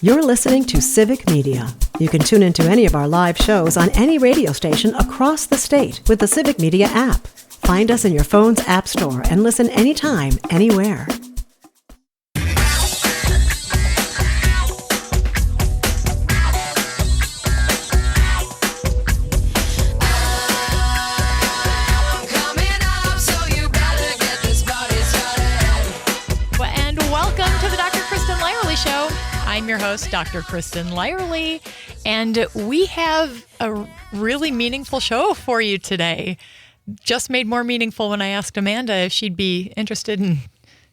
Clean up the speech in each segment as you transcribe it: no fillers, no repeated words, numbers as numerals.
You're listening to Civic Media. You can tune into any of our live shows on any radio station across the state with the Civic Media app. Find us in your phone's app store and listen anytime, anywhere. I'm your host, Dr. Kristen Lyerly, and we have a really meaningful show for you today. Just made more meaningful when I asked Amanda if she'd be interested in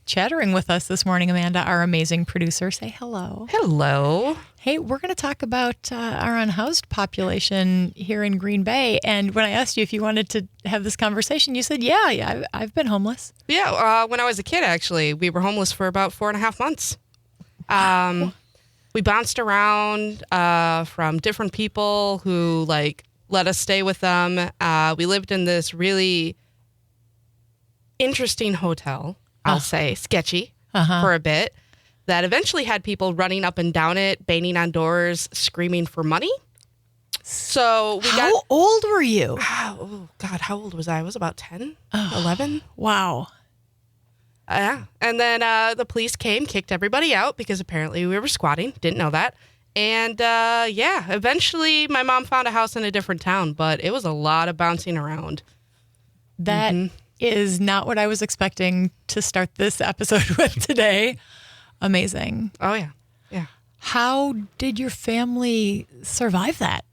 chattering with us this morning. Amanda, our amazing producer, say hello. Hello. Hey, we're going to talk about our unhoused population here in Green Bay. And when I asked you if you wanted to have this conversation, you said, yeah, I've been homeless. Yeah, when I was a kid, actually, we were homeless for about 4.5 months. We bounced around from different people who let us stay with them. We lived in this really interesting hotel, I'll say, sketchy for a bit, that eventually had people running up and down it, banging on doors, screaming for money. So How old were you? Oh, God, how old was I? I was about 10, 11. Wow. Yeah. And then the police came, kicked everybody out because apparently we were squatting. Didn't know that. And eventually my mom found a house in a different town, but it was a lot of bouncing around. That is not what I was expecting to start this episode with today. Amazing. Oh, yeah. Yeah. How did your family survive that?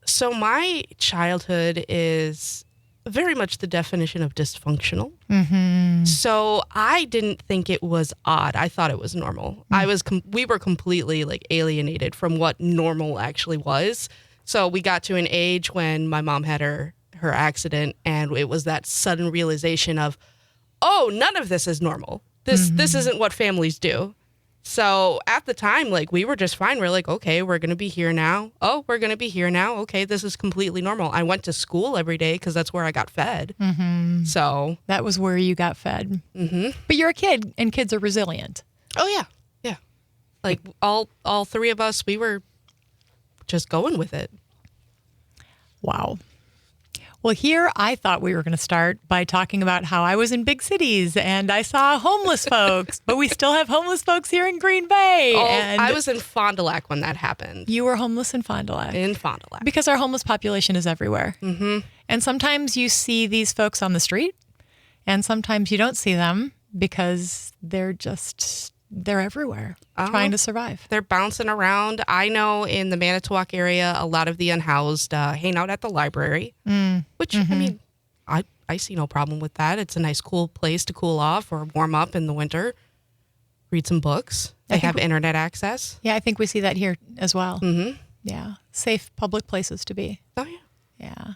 So my childhood is very much the definition of dysfunctional. Mm-hmm. So I didn't think it was odd. I thought it was normal. We were completely alienated from what normal actually was. So we got to an age when my mom had her accident, and it was that sudden realization of, oh, none of this is normal. This isn't what families do. So at the time, we were just fine. We're like, okay, we're going to be here now. Oh, we're going to be here now. Okay, this is completely normal. I went to school every day because that's where I got fed. Mm-hmm. So that was where you got fed. Mm-hmm. But you're a kid, and kids are resilient. Oh, yeah. Yeah. All three of us, we were just going with it. Wow. Well, here I thought we were going to start by talking about how I was in big cities and I saw homeless folks, but we still have homeless folks here in Green Bay. Oh, and I was in Fond du Lac when that happened. You were homeless in Fond du Lac. In Fond du Lac. Because our homeless population is everywhere. Mm-hmm. And sometimes you see these folks on the street, and sometimes you don't see them because they're everywhere trying to survive. They're bouncing around. I know in the Manitowoc area, a lot of the unhoused hang out at the library, which, I mean, I see no problem with that. It's a nice, cool place to cool off or warm up in the winter, read some books. They have internet access. Yeah, I think we see that here as well. Mm-hmm. Yeah, safe public places to be. Oh, yeah. Yeah.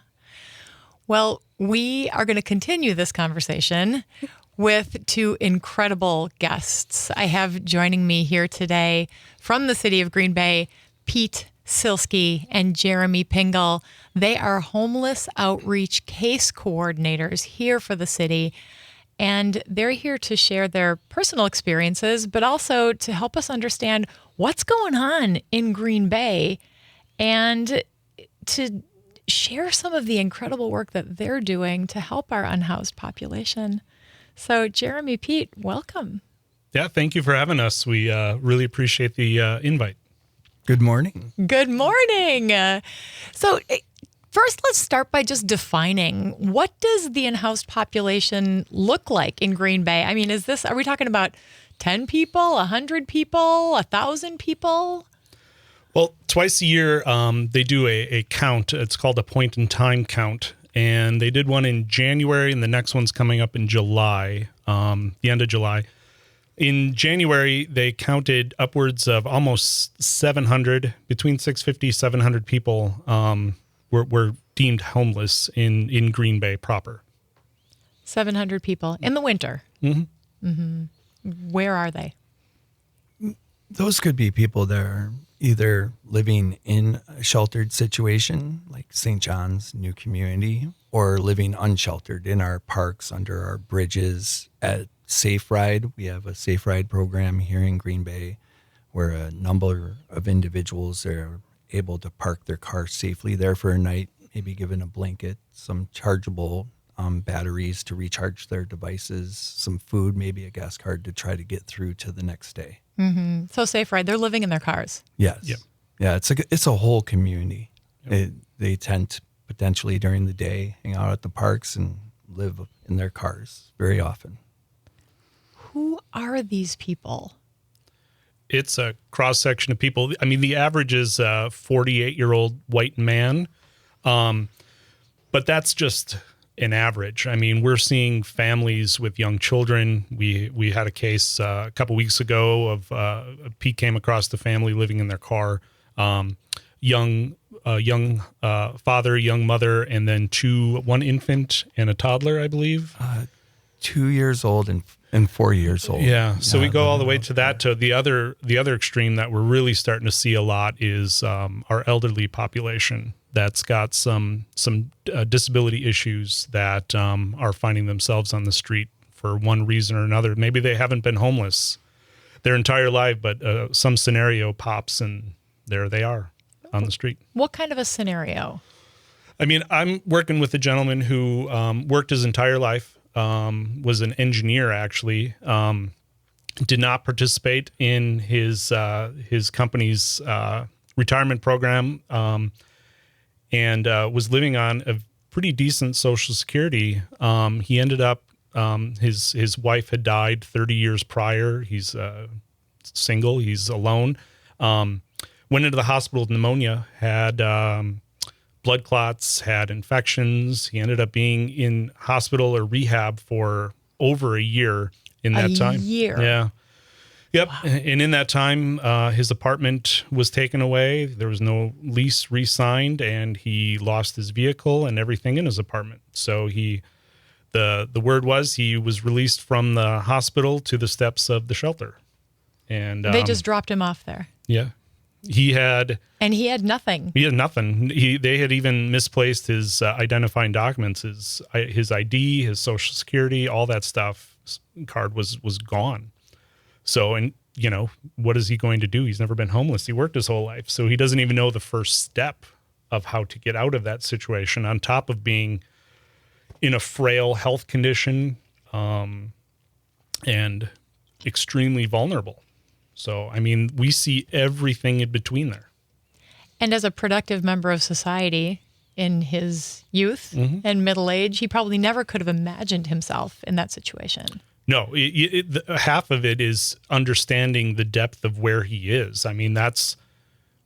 Well, we are going to continue this conversation with two incredible guests. I have joining me here today from the city of Green Bay, Pete Silsky and Jeremy Pingle. They are homeless outreach case coordinators here for the city, and they're here to share their personal experiences, but also to help us understand what's going on in Green Bay and to share some of the incredible work that they're doing to help our unhoused population. So, Jeremy, Pete, welcome. Yeah, thank you for having us. We really appreciate the invite. Good morning. Good morning. So, first, let's start by just defining, what does the unhoused population look like in Green Bay? I mean, are we talking about 10 people, 100 people, 1,000 people? Well, twice a year, they do a count. It's called a point-in-time count. And they did one in January, and the next one's coming up in July, the end of July. In January, they counted upwards of almost 700, between 650, 700 people were deemed homeless in Green Bay proper. 700 people in the winter. Mm-hmm. Mm-hmm. Where are they? Those could be people that are either living in a sheltered situation like St. John's New Community, or living unsheltered in our parks, under our bridges. At Safe Ride, we have a Safe Ride program here in Green Bay where a number of individuals are able to park their car safely there for a night, maybe given a blanket, some chargeable batteries to recharge their devices, some food, maybe a gas card to try to get through to the next day. Mm-hmm. So Safe Ride, they're living in their cars. Yes. Yep. Yeah, it's a whole community. They tent potentially during the day, hang out at the parks, and live in their cars very often. Who are these people? It's a cross section of people. I mean, the average is a 48-year-old white man, but that's just an average. I mean, we're seeing families with young children. We had a case a couple weeks ago of Pete came across the family living in their car, young father, young mother, and then one infant and a toddler, I believe. 2 years old and 4 years old. Yeah. So we go all the way to that. To the other extreme that we're really starting to see a lot is our elderly population that's got some disability issues that are finding themselves on the street for one reason or another. Maybe they haven't been homeless their entire life, but some scenario pops and there they are on the street. What kind of a scenario? I mean, I'm working with a gentleman who worked his entire life, was an engineer actually, did not participate in his company's retirement program, and was living on a pretty decent Social Security. He ended up, his wife had died 30 years prior. He's single. He's alone. Went into the hospital with pneumonia, had blood clots, had infections. He ended up being in hospital or rehab for over a year in that time. A year? Yeah. Yep. Wow. And in that time, his apartment was taken away. There was no lease re-signed, and he lost his vehicle and everything in his apartment. So the word was he was released from the hospital to the steps of the shelter. And They just dropped him off there. Yeah. He had nothing. He had nothing. They had even misplaced his identifying documents, his ID, his Social Security, all that stuff. His card was gone. So, and you know, what is he going to do? He's never been homeless. He worked his whole life, so he doesn't even know the first step of how to get out of that situation. On top of being in a frail health condition, and extremely vulnerable. So, I mean, we see everything in between there. And as a productive member of society in his youth and middle age, he probably never could have imagined himself in that situation. No, half of it is understanding the depth of where he is. I mean, that's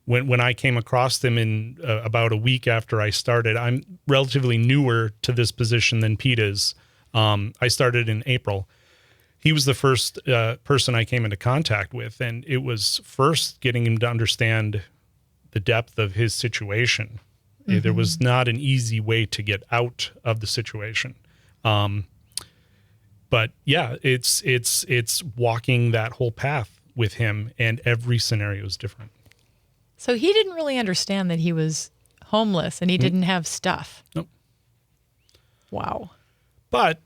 when I came across him in about a week after I started. I'm relatively newer to this position than Pete is. I started in April. He was the first person I came into contact with, and it was first getting him to understand the depth of his situation. Mm-hmm. There was not an easy way to get out of the situation. But yeah, it's walking that whole path with him, and every scenario is different. So he didn't really understand that he was homeless and he didn't have stuff. Nope. Wow. But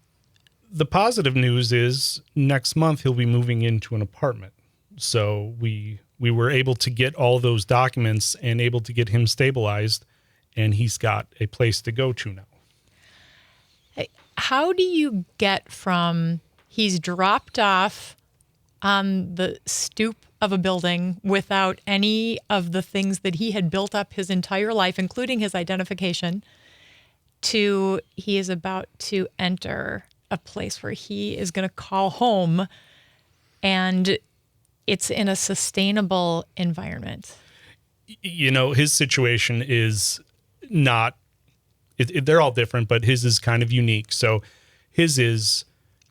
the positive news is next month he'll be moving into an apartment. So we were able to get all those documents and able to get him stabilized, and he's got a place to go to now. How do you get from he's dropped off on the stoop of a building without any of the things that he had built up his entire life, including his identification, to he is about to enter a place where he is going to call home, and it's in a sustainable environment? You know, his situation is not, they're all different, but his is kind of unique. So his is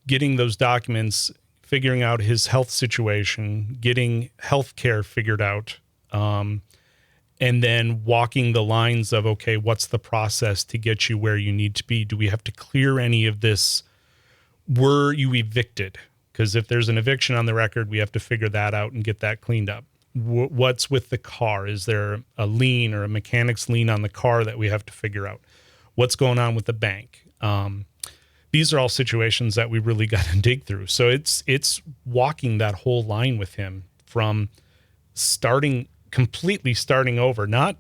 getting those documents, figuring out his health situation, getting health care figured out, and then walking the lines of, okay, what's the process to get you where you need to be? Do we have to clear any of this? Were you evicted? Because if there's an eviction on the record, we have to figure that out and get that cleaned up. What's with the car? Is there a lien or a mechanic's lien on the car that we have to figure out? What's going on with the bank? These are all situations that we really got to dig through. So it's walking that whole line with him from completely starting over, not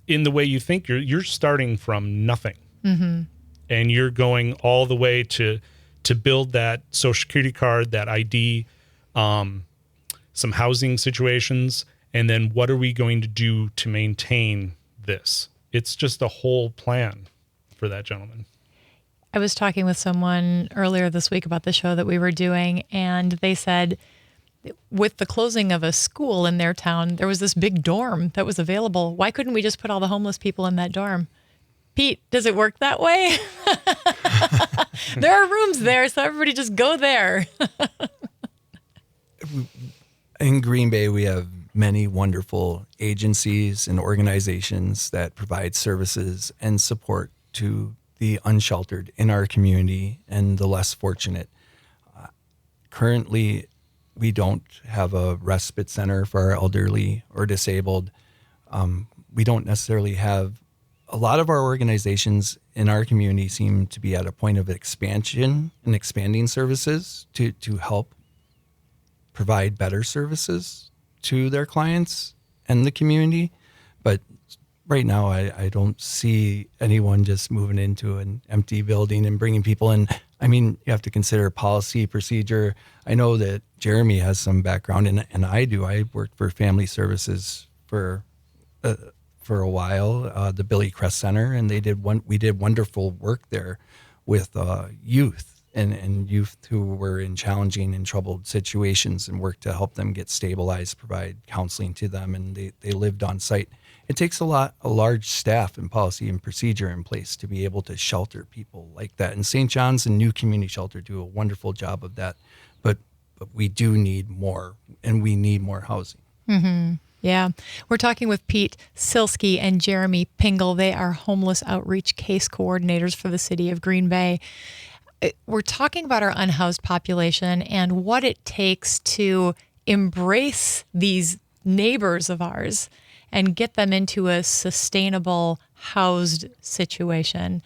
in the way you think. You're starting from nothing. Mm-hmm. And you're going all the way to build that Social Security card, that ID, some housing situations, and then what are we going to do to maintain this? It's just a whole plan for that gentleman. I was talking with someone earlier this week about the show that we were doing, and they said with the closing of a school in their town, there was this big dorm that was available. Why couldn't we just put all the homeless people in that dorm? Pete, does it work that way? There are rooms there, so everybody just go there. In Green Bay, we have many wonderful agencies and organizations that provide services and support to the unsheltered in our community and the less fortunate. Currently, we don't have a respite center for our elderly or disabled. We don't necessarily have a lot of our organizations in our community seem to be at a point of expansion and expanding services to help provide better services to their clients and the community. But right now, I don't see anyone just moving into an empty building and bringing people in. I mean, you have to consider policy, procedure. I know that Jeremy has some background, and I do. I worked for Family Services for a while, the Billy Crest Center, and we did wonderful work there with youth and youth who were in challenging and troubled situations, and worked to help them get stabilized, provide counseling to them, and they lived on site. It takes a large staff and policy and procedure in place to be able to shelter people like that. And St. John's and New Community Shelter do a wonderful job of that, but we do need more, and we need more housing. Mm-hmm. Yeah. We're talking with Pete Silsky and Jeremy Pingle. They are homeless outreach case coordinators for the city of Green Bay. We're talking about our unhoused population and what it takes to embrace these neighbors of ours and get them into a sustainable housed situation.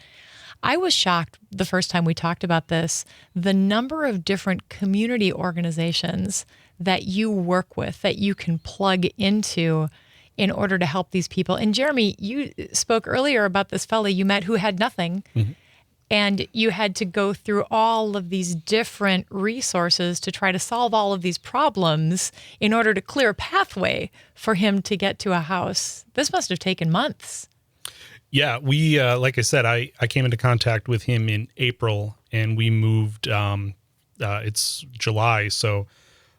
I was shocked the first time we talked about this, the number of different community organizations that you work with, that you can plug into in order to help these people. And Jeremy, you spoke earlier about this fella you met who had nothing, mm-hmm. and you had to go through all of these different resources to try to solve all of these problems in order to clear a pathway for him to get to a house. This must have taken months. Yeah, we, like I said, I came into contact with him in April, and we moved, it's July, so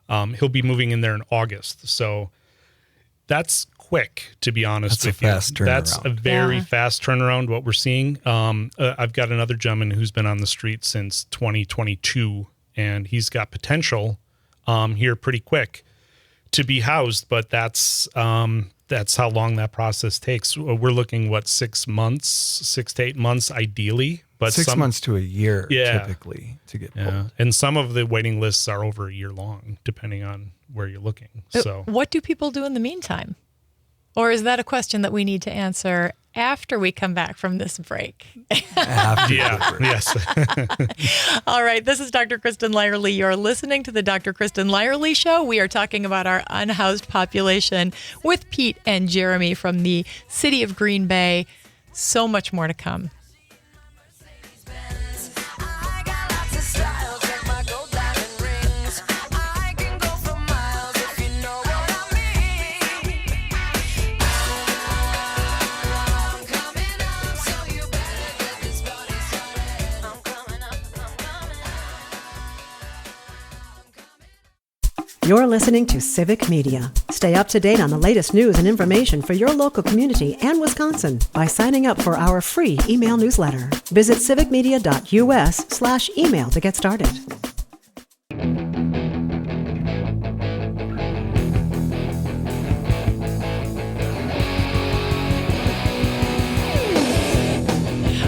he'll be moving in there in August. So that's quick, to be honest with you. That's a very fast turnaround, what we're seeing. I've got another gentleman who's been on the street since 2022, and he's got potential here pretty quick to be housed, but that's how long that process takes. We're looking, 6 to 8 months ideally. But 6 months to a year, typically, to get pulled. And some of the waiting lists are over a year long, depending on where you're looking. So, what do people do in the meantime? Or is that a question that we need to answer after we come back from this break? Yes. All right. This is Dr. Kristen Lyerly. You're listening to the Dr. Kristen Lyerly Show. We are talking about our unhoused population with Pete and Jeremy from the city of Green Bay. So much more to come. You're listening to Civic Media. Stay up to date on the latest news and information for your local community and Wisconsin by signing up for our free email newsletter. Visit civicmedia.us/email to get started.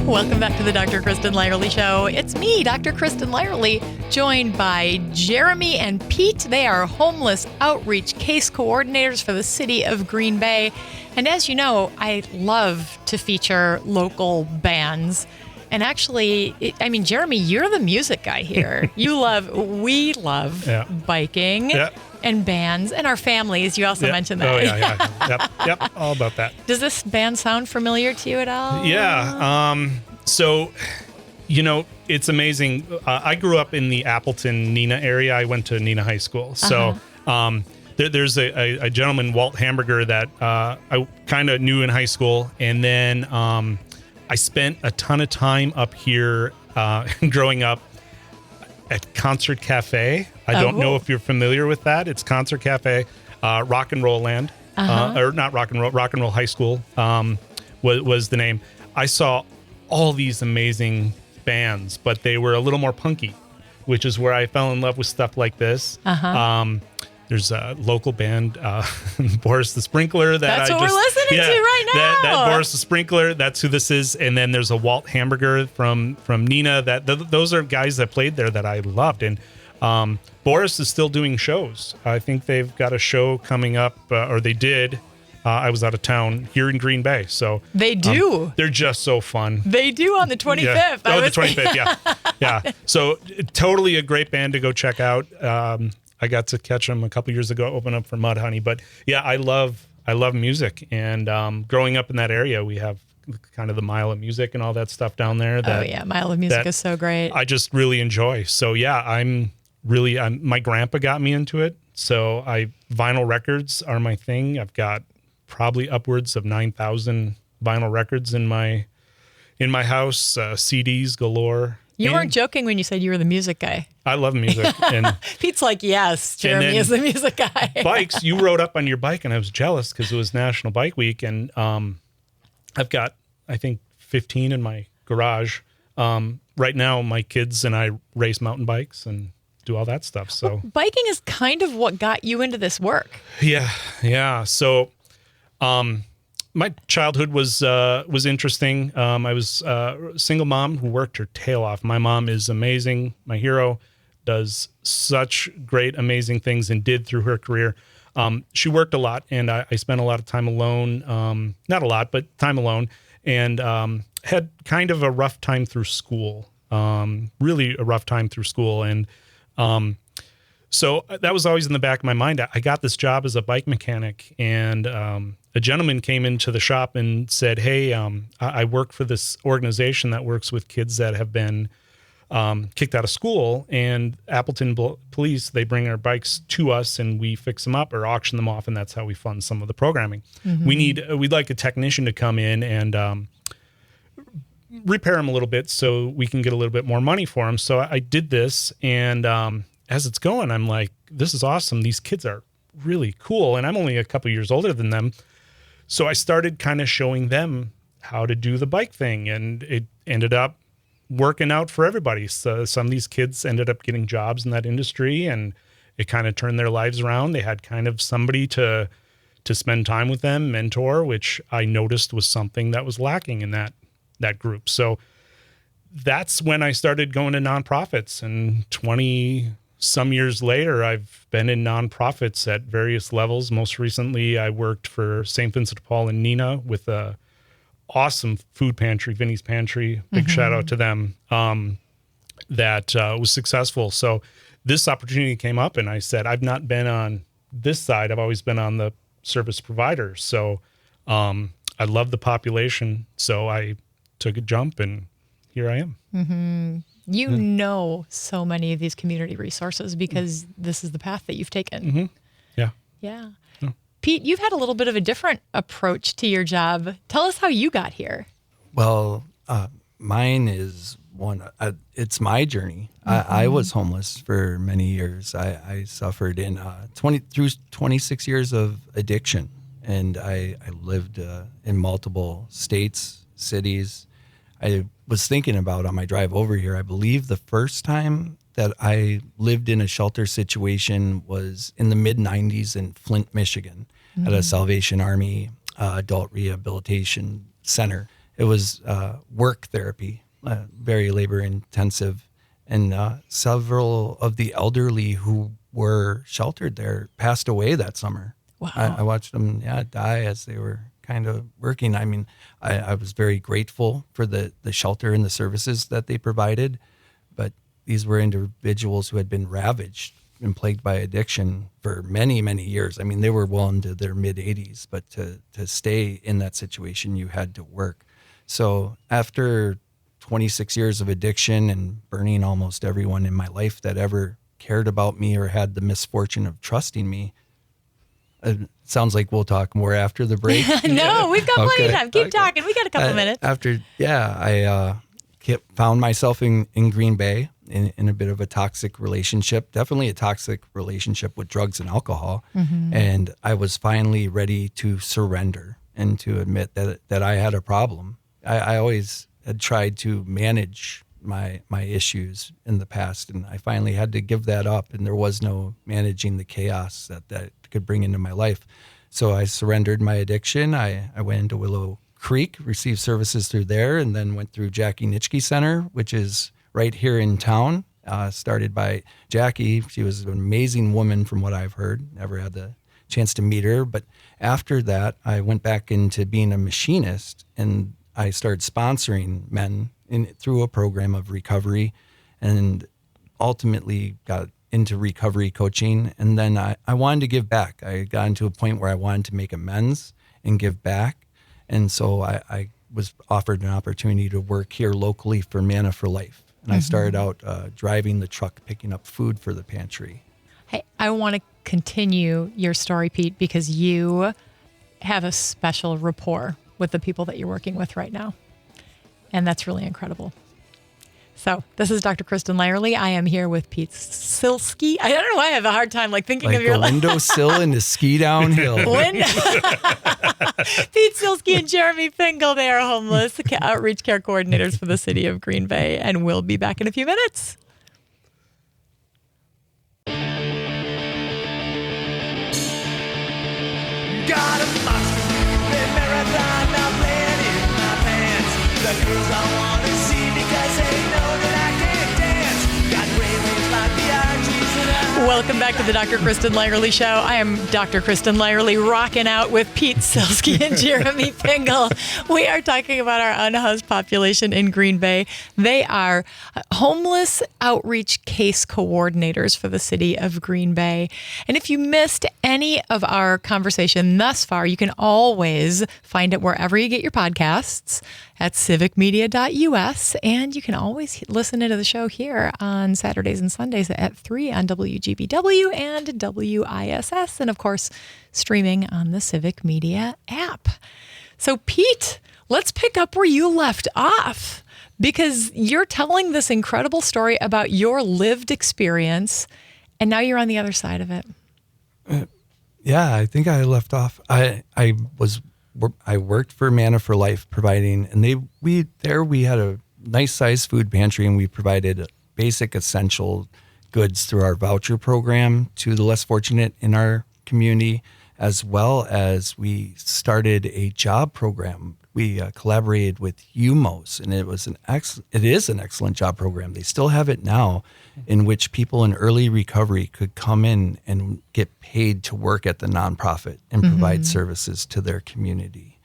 Welcome back to the Dr. Kristen Lyerly Show. It's me, Dr. Kristen Lyerly, joined by Jeremy and Pete. They are homeless outreach case coordinators for the city of Green Bay. And as you know, I love to feature local bands. And actually, Jeremy, you're the music guy here. We love biking. Yeah. and bands and our families. You also mentioned that. Oh, yeah. Yep, all about that. Does this band sound familiar to you at all? Yeah. So, it's amazing. I grew up in the Appleton, Neenah area. I went to Neenah High School. So there's a gentleman, Walt Hamburger, that I kind of knew in high school. And then I spent a ton of time up here growing up at Concert Cafe. I don't know if you're familiar with that. It's Concert Cafe, Rock and Roll Land, or not Rock and Roll High School was the name. I saw all these amazing bands, but they were a little more punky, which is where I fell in love with stuff like this. There's a local band, Boris the Sprinkler. That's what we're listening to right now. That Boris the Sprinkler, that's who this is. And then there's a Walt Hamburger from Neenah. Those are guys that played there that I loved. And Boris is still doing shows. I think they've got a show coming up, or they did. I was out of town here in Green Bay. So they do. They're just so fun. They do on the 25th. Yeah. Oh, the 25th, yeah. So totally a great band to go check out. I got to catch them a couple years ago, open up for Mudhoney. But yeah, I love music. And growing up in that area, we have kind of the Mile of Music and all that stuff down there. Mile of Music is so great. I just really enjoy. So yeah, my grandpa got me into it. So vinyl records are my thing. I've got probably upwards of 9,000 vinyl records in my house, CDs galore. You weren't joking when you said you were the music guy. I love music. And Pete's like, yes, Jeremy is the music guy. Bikes, you rode up on your bike, and I was jealous because it was National Bike Week, and I've got, I think, 15 in my garage. Right now, my kids and I race mountain bikes and do all that stuff. So biking is kind of what got you into this work. Yeah. So my childhood was interesting. I was a single mom who worked her tail off. My mom is amazing. My hero, does such great, amazing things and did through her career. She worked a lot, and I spent a lot of time alone. Not a lot, but time alone, and had kind of a rough time through school. Really a rough time through school. And so that was always in the back of my mind. I got this job as a bike mechanic, and a gentleman came into the shop and said, hey, I work for this organization that works with kids that have been kicked out of school, and Appleton Police, they bring our bikes to us and we fix them up or auction them off, and that's how we fund some of the programming. Mm-hmm. We'd like a technician to come in and repair them a little bit so we can get a little bit more money for them. So I did this, and as it's going, I'm like, this is awesome. These kids are really cool, and I'm only a couple years older than them. So I started kind of showing them how to do the bike thing, and it ended up working out for everybody. So some of these kids ended up getting jobs in that industry, and it kind of turned their lives around. They had kind of somebody to spend time with them, mentor, which I noticed was something that was lacking in that group. So that's when I started going to nonprofits, and 20 some years later, I've been in nonprofits at various levels. Most recently, I worked for St. Vincent de Paul in Neenah with a awesome food pantry, Vinny's Pantry. Big shout out to them. That was successful. So this opportunity came up, and I said, I've not been on this side. I've always been on the service provider. So I love the population. So I took a jump, and here I am. Mm-hmm. You know so many of these community resources because this is the path that you've taken. Mm-hmm. Yeah. Yeah. Pete, you've had a little bit of a different approach to your job. Tell us how you got here. Well, mine is it's my journey. I was homeless for many years. I suffered in 26 years of addiction, and I lived in multiple states, cities. I was thinking about on my drive over here, I believe the first time that I lived in a shelter situation was in the mid-90s in Flint, Michigan, at a Salvation Army adult rehabilitation center. It was work therapy, very labor intensive, and several of the elderly who were sheltered there passed away that summer. Wow. I watched them die as they were kind of working. I mean, I was very grateful for the shelter and the services that they provided, but these were individuals who had been ravaged been plagued by addiction for many, many years. I mean, they were well into their mid 80s, but to stay in that situation, you had to work. So after 26 years of addiction and burning almost everyone in my life that ever cared about me or had the misfortune of trusting me, it sounds like we'll talk more after the break. No, we've got plenty of time. Keep talking. We got a couple minutes. I found myself in Green Bay in a bit of a toxic relationship, definitely a toxic relationship with drugs and alcohol. And I was finally ready to surrender and to admit that I had a problem. I always had tried to manage my issues in the past, and I finally had to give that up, and there was no managing the chaos that could bring into my life. So I surrendered my addiction. I went into Willow Creek, received services through there, and then went through Jackie Nitschke Center, which is right here in town, started by Jackie. She was an amazing woman from what I've heard. Never had the chance to meet her. But after that, I went back into being a machinist, and I started sponsoring men through a program of recovery, and ultimately got into recovery coaching. And then I wanted to give back. I got into a point where I wanted to make amends and give back. And so I was offered an opportunity to work here locally for Manna for Life. And I started out driving the truck, picking up food for the pantry. Hey, I want to continue your story, Pete, because you have a special rapport with the people that you're working with right now. And that's really incredible. So this is Dr. Kristen Lyerly. I am here with Pete Silsky. I don't know why I have a hard time thinking of your like a windowsill and a ski downhill. Pete Silsky and Jeremy Fingal, they are homeless outreach care coordinators for the city of Green Bay, and we'll be back in a few minutes. Got a monster marathon, I'm laying in my pants. The girls all want to see because they know that I can't dance. Got railings like the Archies and Welcome back to the Dr. Kristen Lyerly Show. I am Dr. Kristen Lyerly, rocking out with Pete Silsky and Jeremy Fingal. We are talking about our unhoused population in Green Bay. They are homeless outreach case coordinators for the city of Green Bay. And if you missed any of our conversation thus far, you can always find it wherever you get your podcasts at civicmedia.us. And you can always listen to the show here on Saturdays and Sundays at 3 on WGBW and WISS. And of course, streaming on the Civic Media app. So Pete, let's pick up where you left off, because you're telling this incredible story about your lived experience, and now you're on the other side of it. Yeah, I think I left off. I worked for Manna for Life, providing, and we had a nice sized food pantry, and we provided basic essential goods through our voucher program to the less fortunate in our community, as well as we started a job program. We collaborated with UMOS, and it is an excellent job program. They still have it now, in which people in early recovery could come in and get paid to work at the nonprofit and provide services to their community.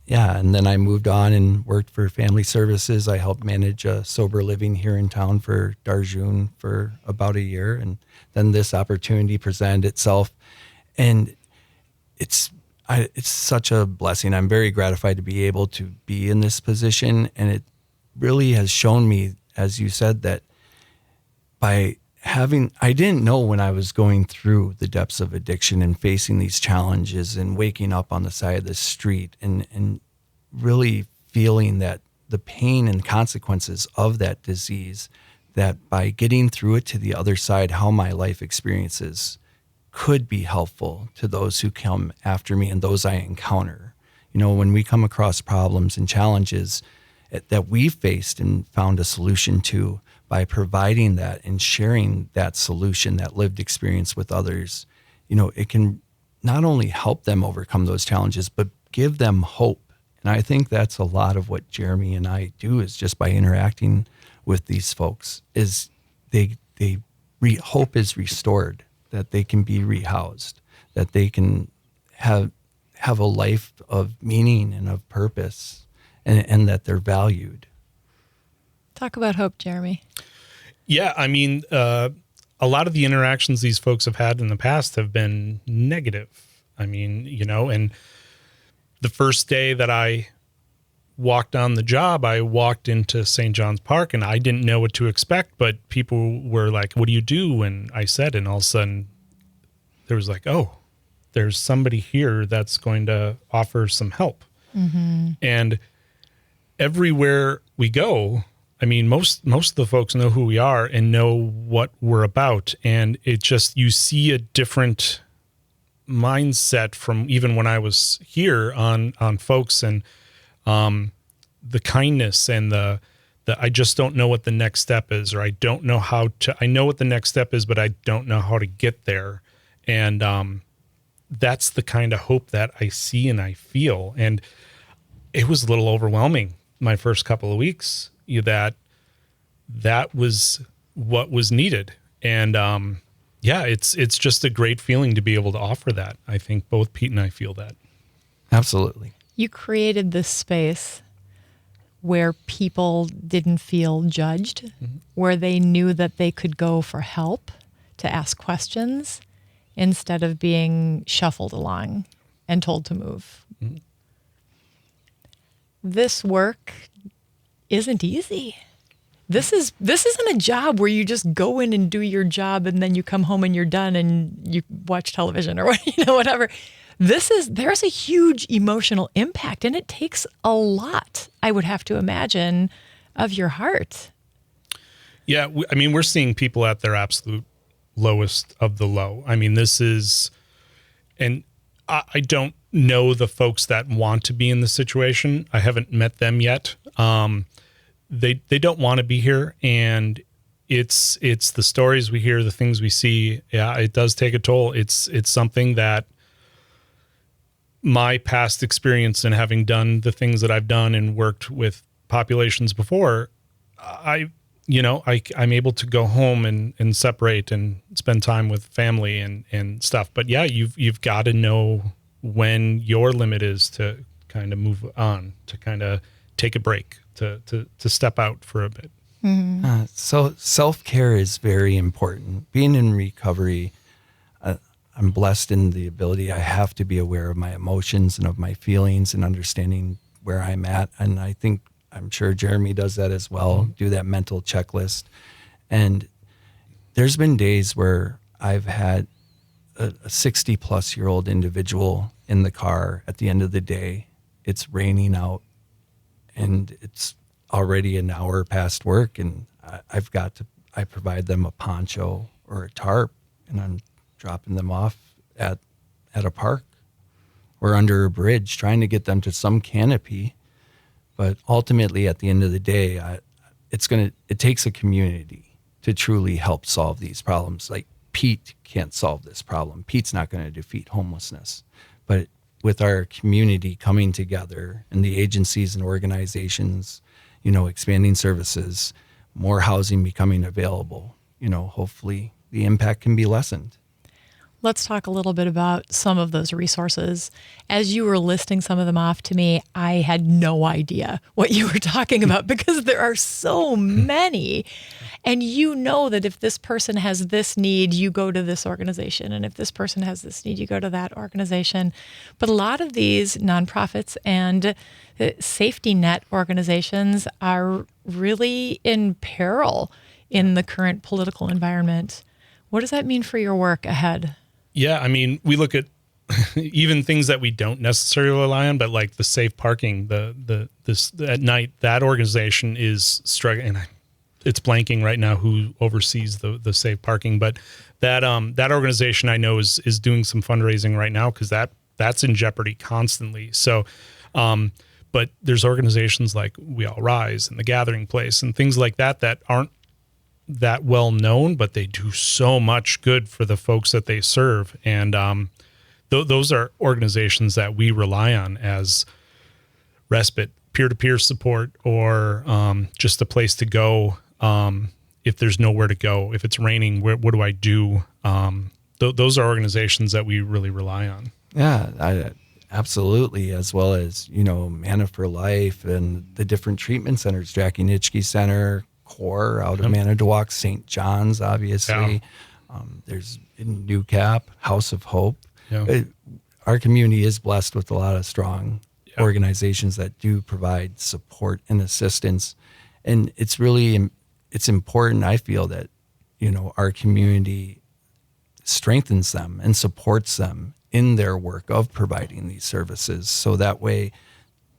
And then I moved on and worked for Family Services. I helped manage a sober living here in town for Darjun for about a year, and then this opportunity presented itself, and it's such a blessing. I'm very gratified to be able to be in this position, and it really has shown me, as you said, that I didn't know when I was going through the depths of addiction and facing these challenges and waking up on the side of the street and really feeling that the pain and consequences of that disease, that by getting through it to the other side, how my life experiences could be helpful to those who come after me and those I encounter. You know, when we come across problems and challenges that we've faced and found a solution to, by providing that and sharing that solution, that lived experience with others, you know, it can not only help them overcome those challenges, but give them hope. And I think that's a lot of what Jeremy and I do, is just by interacting with these folks, is hope is restored, that they can be rehoused, that they can have a life of meaning and of purpose, and that they're valued. Talk about hope, Jeremy. Yeah, I mean, a a lot of the interactions these folks have had in the past have been negative. I mean, and the first day that I walked on the job, I walked into St. John's Park and I didn't know what to expect, but people were like, what do you do? And I said, and all of a sudden there was like, oh, there's somebody here that's going to offer some help. And everywhere we go, I mean, most of the folks know who we are and know what we're about. And it just, you see a different mindset from even when I was here on folks, and the kindness and the I just don't know what the next step is, or I don't know I know what the next step is, but I don't know how to get there. And that's the kind of hope that I see and I feel. And it was a little overwhelming my first couple of weeks, that was what was needed. And it's just a great feeling to be able to offer that. I think both Pete and I feel that. Absolutely. You created this space where people didn't feel judged, where they knew that they could go for help, to ask questions, instead of being shuffled along and told to move. This work isn't easy. This isn't a job where you just go in and do your job and then you come home and you're done and you watch television or whatever. There's a huge emotional impact, and it takes a lot, I would have to imagine, of your heart. Yeah, we're seeing people at their absolute lowest of the low. I mean, this is, and I don't know the folks that want to be in this situation. I haven't met them yet. They don't want to be here, and it's the stories we hear, the things we see. Yeah, it does take a toll. It's something that my past experience in having done the things that I've done and worked with populations before, I'm able to go home and separate and spend time with family and stuff. But yeah, you've got to know when your limit is to kind of move on, to kind of take a break, to step out for a bit. So self-care is very important. Being in recovery, I'm blessed in the ability, I have to be aware of my emotions and of my feelings and understanding where I'm at. And I'm sure Jeremy does that as well, do that mental checklist. And there's been days where I've had a 60-plus-year-old individual in the car at the end of the day. It's raining out, and it's already an hour past work, and I provide them a poncho or a tarp, and I'm dropping them off at a park or under a bridge, trying to get them to some canopy. But ultimately, at the end of the day, it takes a community to truly help solve these problems. Like, Pete can't solve this problem. Pete's not going to defeat homelessness. But with our community coming together and the agencies and organizations, expanding services, more housing becoming available, hopefully the impact can be lessened. Let's talk a little bit about some of those resources. As you were listing some of them off to me, I had no idea what you were talking about because there are so many. And you know that if this person has this need, you go to this organization. And if this person has this need, you go to that organization. But a lot of these nonprofits and safety net organizations are really in peril in the current political environment. What does that mean for your work ahead? Yeah, we look at even things that we don't necessarily rely on, but like the safe parking, this at night, that organization is struggling, and it's blanking right now who oversees the safe parking, but that organization I know is doing some fundraising right now because that's in jeopardy constantly. So, but there's organizations like We All Rise and The Gathering Place and things like that aren't that well known, but they do so much good for the folks that they serve. And those are organizations that we rely on as respite, peer-to-peer support, or just a place to go if there's nowhere to go. If it's raining, what do I do? Those are organizations that we really rely on. Yeah, absolutely, as well as, Manna for Life and the different treatment centers, Jackie Nitschke Center, CORE out of Manitowoc, St. John's, obviously. There's in New Cap, House of Hope. Yeah. Our community is blessed with a lot of strong organizations that do provide support and assistance. And it's important, I feel, that, our community strengthens them and supports them in their work of providing these services. So that way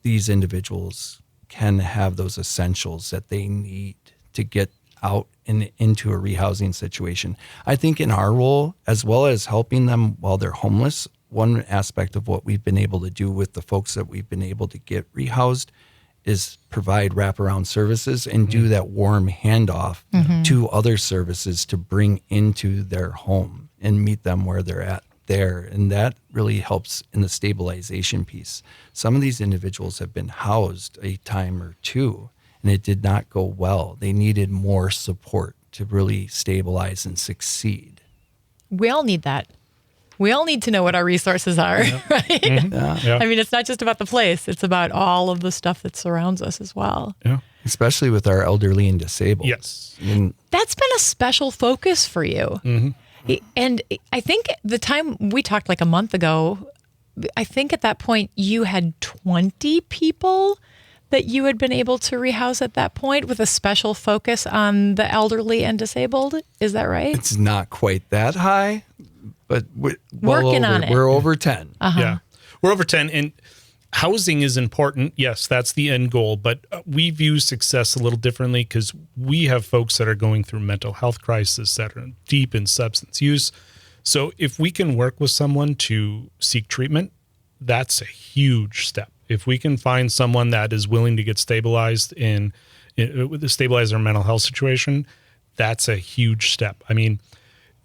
these individuals can have those essentials that they need to get out and into a rehousing situation. I think in our role, as well as helping them while they're homeless, one aspect of what we've been able to do with the folks that we've been able to get rehoused is provide wraparound services and do that warm handoff to other services to bring into their home and meet them where they're at there. And that really helps in the stabilization piece. Some of these individuals have been housed a time or two, and it did not go well. They needed more support to really stabilize and succeed. We all need that. We all need to know what our resources are, right? Yeah. I mean, it's not just about the place. It's about all of the stuff that surrounds us as well. Yeah. Especially with our elderly and disabled. Yes. That's been a special focus for you. And I think the time we talked like a month ago, I think at that point you had 20 people that you had been able to rehouse at that point with a special focus on the elderly and disabled. Is that right? It's not quite that high, but Working on it. We're over 10. Yeah. We're over 10. And housing is important. Yes, that's the end goal. But we view success a little differently because we have folks that are going through mental health crisis, that are deep in substance use. So if we can work with someone to seek treatment, that's a huge step. If we can find someone that is willing to get stabilized stabilize their mental health situation, that's a huge step. I mean,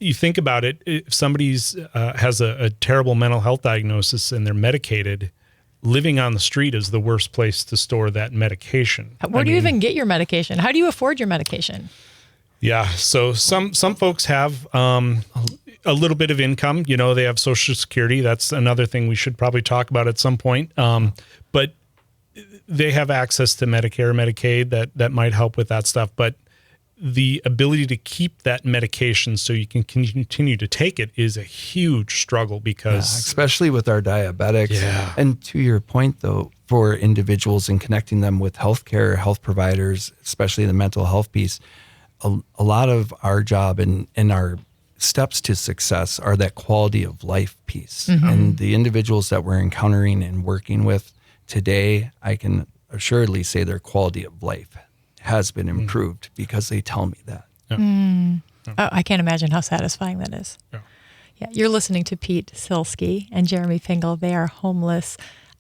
you think about it, if somebody's has a terrible mental health diagnosis and they're medicated, living on the street is the worst place to store that medication. Where do you even get your medication? How do you afford your medication? Yeah. So some folks have a little bit of income. They have Social Security. That's another thing we should probably talk about at some point. But they have access to Medicare, Medicaid that might help with that stuff. But the ability to keep that medication so you can continue to take it is a huge struggle because especially with our diabetics. Yeah. And to your point though, for individuals and connecting them with healthcare, health providers, especially the mental health piece, a lot of our job and our steps to success are that quality of life piece. And the individuals that we're encountering and working with today, I can assuredly say their quality of life has been improved because they tell me that. Oh, I can't imagine how satisfying that is. Yeah, you're listening to Pete Silsky and Jeremy Fingal. They are homeless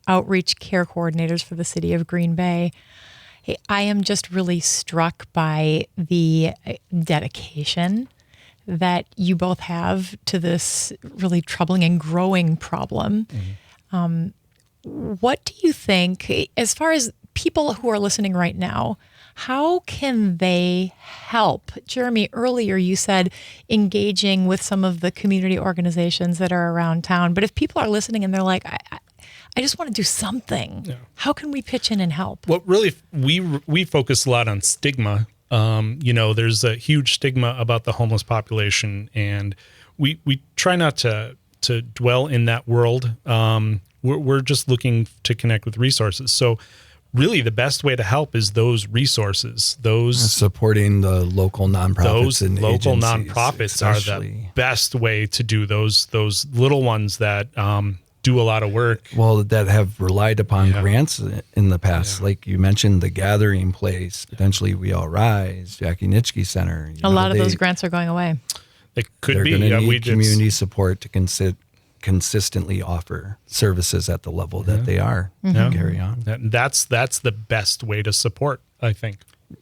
outreach care coordinators for the city of Green Bay. Hey, I am just really struck by the dedication that you both have to this really troubling and growing problem. What do you think, as far as people who are listening right now, how can they help? Jeremy, earlier you said engaging with some of the community organizations that are around town. But if people are listening and they're like, I just want to do something, how can we pitch in and help? Well, really, we focus a lot on stigma. There's a huge stigma about the homeless population, and we try not to dwell in that world. We're just looking to connect with resources. So really the best way to help is those resources, supporting the local nonprofits. Those and local agencies, nonprofits are the best way to do those little ones that do a lot of work. Well, that have relied upon grants in the past. Like you mentioned, the Gathering Place, potentially We All Rise, Jackie Nitschke Center. A lot of those grants are going away. They could they're be. They're going to need community support to consistently offer services at the level that they are. Carry on. That's the best way to support, I think.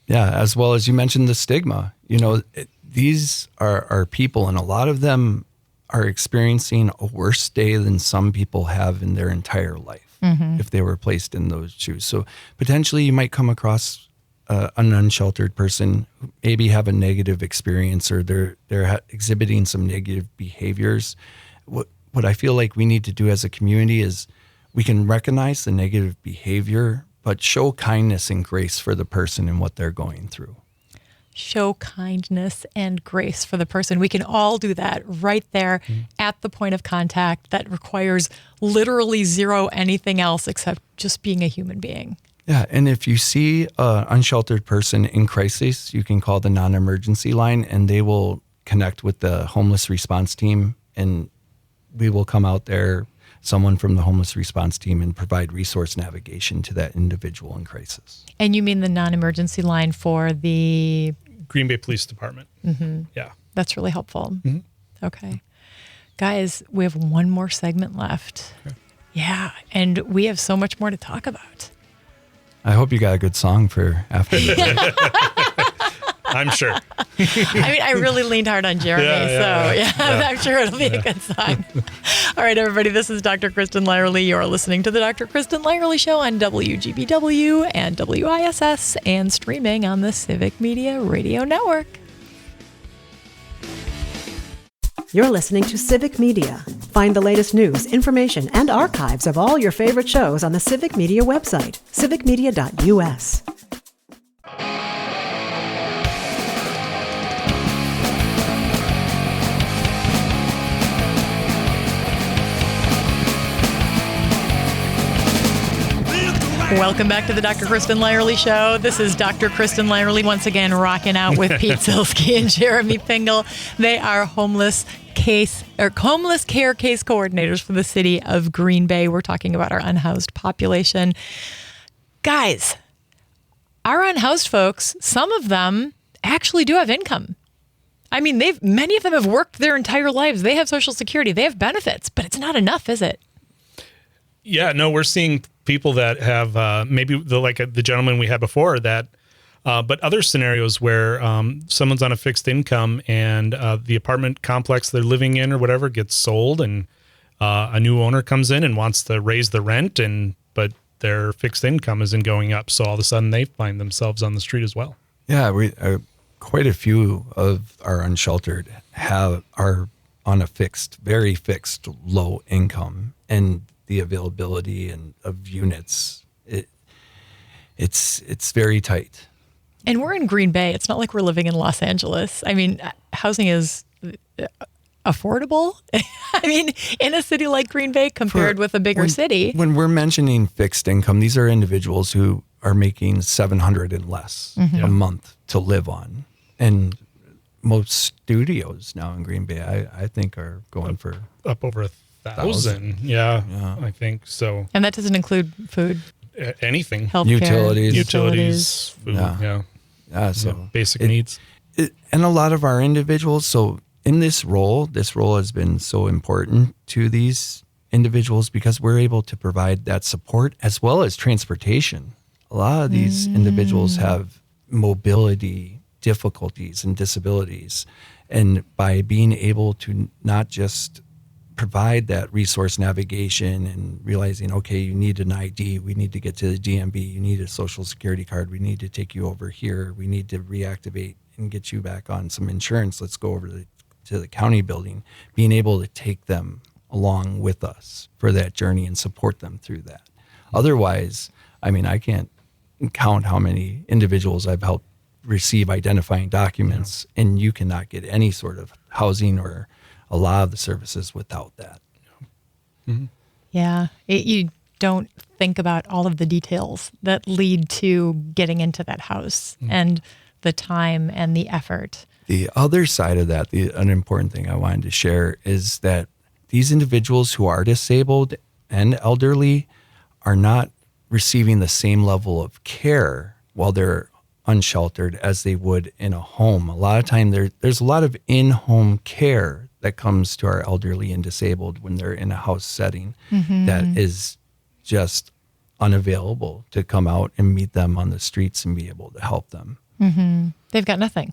Yeah, as well as you mentioned the stigma. These are people, and a lot of them are experiencing a worse day than some people have in their entire life if they were placed in those shoes. So potentially you might come across an unsheltered person who maybe have a negative experience, or they're exhibiting some negative behaviors. What I feel like we need to do as a community is we can recognize the negative behavior, but show kindness and grace for the person and what they're going through. show kindness and grace for the person. We can all do that right there at the point of contact that requires literally zero anything else except just being a human being. Yeah, and if you see an unsheltered person in crisis, you can call the non-emergency line, and they will connect with the homeless response team, and we will come out there, someone from the homeless response team, and provide resource navigation to that individual in crisis. And you mean the non-emergency line for the... Green Bay Police Department. Yeah. That's really helpful. Okay. Guys, we have one more segment left. Okay. Yeah, and we have so much more to talk about. I hope you got a good song for after this. I'm sure. I mean, I really leaned hard on Jeremy, I'm sure it'll be a good song. All right, everybody, this is Dr. Kristen Lyerly. You're listening to the Dr. Kristen Lyerly Show on WGBW and WISS and streaming on the Civic Media Radio Network. You're listening to Civic Media. Find the latest news, information, and archives of all your favorite shows on the Civic Media website, civicmedia.us. Welcome back to the Dr. Kristen Lyerly Show. This is Dr. Kristen Lyerly once again rocking out with Pete Silsky and Jeremy Pingle. They are homeless care case coordinators for the city of Green Bay. We're talking about our unhoused population. Guys, our unhoused folks, some of them actually do have income. I mean, many of them have worked their entire lives. They have Social Security. They have benefits, but it's not enough, is it? Yeah, no, we're seeing people that have maybe the gentleman we had before that, but other scenarios where someone's on a fixed income and the apartment complex they're living in or whatever gets sold, and a new owner comes in and wants to raise the rent, but their fixed income isn't going up, so all of a sudden they find themselves on the street as well. Yeah, we quite a few of our unsheltered are on a very fixed low income, and the availability of units, it's very tight. And we're in Green Bay. It's not like we're living in Los Angeles. I mean, housing is affordable. I mean, in a city like Green Bay compared with a bigger city. When we're mentioning fixed income, these are individuals who are making $700 and less a month to live on. And most studios now in Green Bay, I think, are going for up over 1,000. Yeah, I think so. And that doesn't include food, anything, healthcare, utilities, food, so basic needs. And a lot of our individuals. So in this role has been so important to these individuals because we're able to provide that support as well as transportation. A lot of these individuals have mobility difficulties and disabilities, and by being able to not just provide that resource navigation and realizing, okay, you need an ID, we need to get to the DMV, you need a social security card, we need to take you over here, we need to reactivate and get you back on some insurance, let's go over to the county building, being able to take them along with us for that journey and support them through that. Otherwise, I mean, I can't count how many individuals I've helped receive identifying documents, and you cannot get any sort of housing or a lot of the services without that. Yeah. You don't think about all of the details that lead to getting into that house and the time and the effort. The other side of that, an important thing I wanted to share is that these individuals who are disabled and elderly are not receiving the same level of care while they're unsheltered as they would in a home. A lot of time there's a lot of in-home care that comes to our elderly and disabled when they're in a house setting that is just unavailable to come out and meet them on the streets and be able to help them. They've got nothing.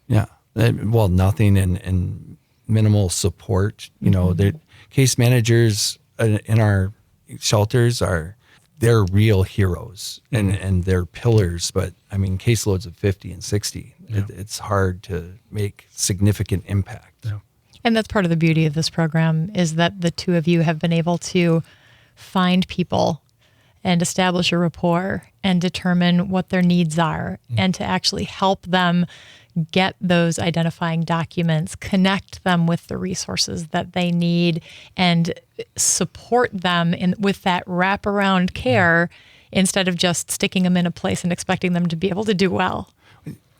Yeah. Well, nothing and minimal support. You know, the case managers in our shelters they're real heroes and they're pillars. But I mean, caseloads of 50 and 60, it's hard to make significant impact. Yeah. And that's part of the beauty of this program is that the two of you have been able to find people and establish a rapport and determine what their needs are and to actually help them get those identifying documents, connect them with the resources that they need, and support them with that wraparound care instead of just sticking them in a place and expecting them to be able to do well.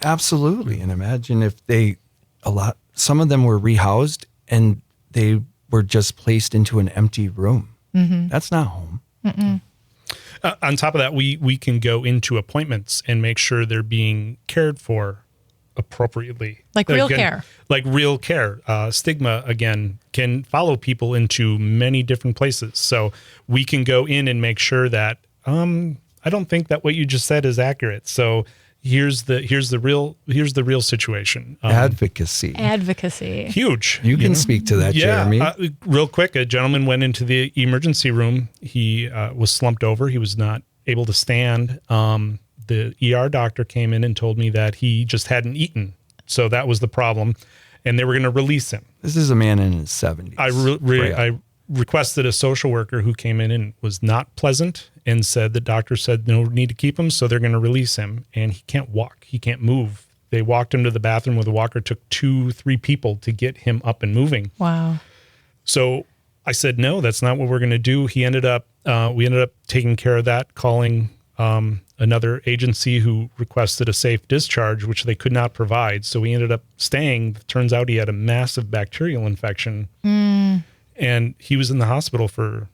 Absolutely. And imagine if some of them were rehoused and they were just placed into an empty room. That's not home. On top of that, we can go into appointments and make sure they're being cared for appropriately. Like real care. Like real care. Stigma, again, can follow people into many different places. So we can go in and make sure that, I don't think that what you just said is accurate. So here's the real situation. Advocacy. Huge. You can speak to that, Jeremy. Real quick, a gentleman went into the emergency room. He was slumped over. He was not able to stand. The ER doctor came in and told me that he just hadn't eaten. So that was the problem. And they were going to release him. This is a man in his 70s. I requested a social worker who came in and was not pleasant and said the doctor said no need to keep him, so they're going to release him. And he can't walk. He can't move. They walked him to the bathroom with a walker. It took 2-3 people to get him up and moving. Wow. So I said, no, that's not what we're going to do. We ended up taking care of that, calling another agency who requested a safe discharge, which they could not provide. So we ended up staying. Turns out he had a massive bacterial infection. And he was in the hospital for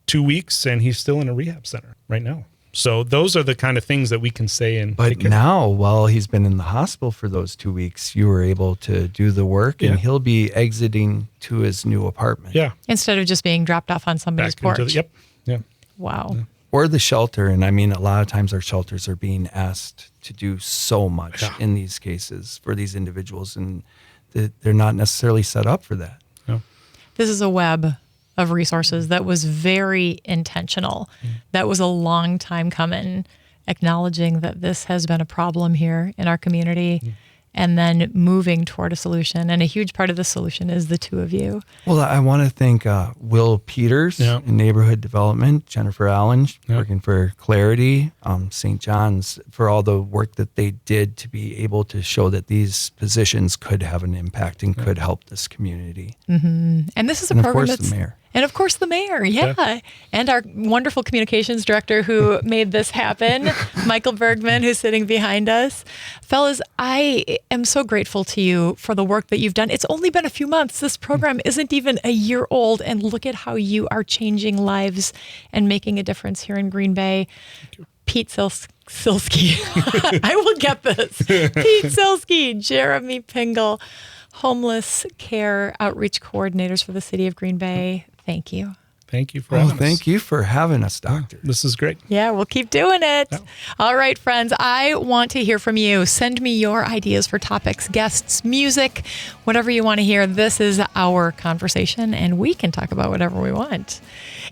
2 weeks, and he's still in a rehab center right now. So those are the kind of things that we can say. But now, while he's been in the hospital for those 2 weeks, you were able to do the work, and he'll be exiting to his new apartment. Yeah. Instead of just being dropped off on somebody's porch. Yep. Yeah. Wow. Yeah. Or the shelter. And I mean, a lot of times our shelters are being asked to do so much in these cases for these individuals, and they're not necessarily set up for that. No. This is a web of resources that was very intentional. That was a long time coming, acknowledging that this has been a problem here in our community, and then moving toward a solution. And a huge part of the solution is the two of you. Well, I want to thank Will Peters in Neighborhood Development, Jennifer Allen working for Clarity, St. John's for all the work that they did to be able to show that these positions could have an impact and could help this community. And this is a program that's... the mayor. And of course, the mayor, and our wonderful communications director who made this happen, Michael Bergman, who's sitting behind us. Fellas, I am so grateful to you for the work that you've done. It's only been a few months. This program isn't even a year old, and look at how you are changing lives and making a difference here in Green Bay. Pete Silsky, I will get this. Pete Silsky, Jeremy Pingle, homeless care outreach coordinators for the city of Green Bay. Thank you. Thank you for having us. Thank you for having us, Doctor. This is great. Yeah, we'll keep doing it. Yeah. All right, friends, I want to hear from you. Send me your ideas for topics, guests, music, whatever you want to hear. This is our conversation, and we can talk about whatever we want.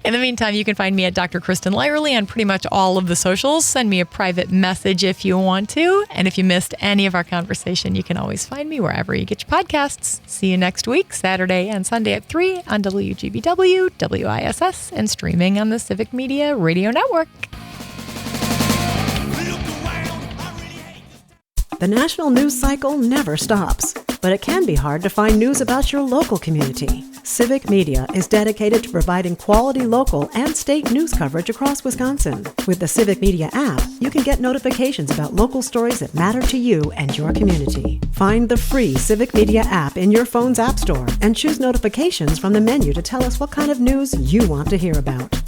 In the meantime, you can find me at Dr. Kristen Lyerly on pretty much all of the socials. Send me a private message if you want to. And if you missed any of our conversation, you can always find me wherever you get your podcasts. See you next week, Saturday and Sunday at 3 on WGBW, WISS, and streaming on the Civic Media Radio Network. The national news cycle never stops, but it can be hard to find news about your local community. Civic Media is dedicated to providing quality local and state news coverage across Wisconsin. With the Civic Media app, you can get notifications about local stories that matter to you and your community. Find the free Civic Media app in your phone's app store and choose notifications from the menu to tell us what kind of news you want to hear about.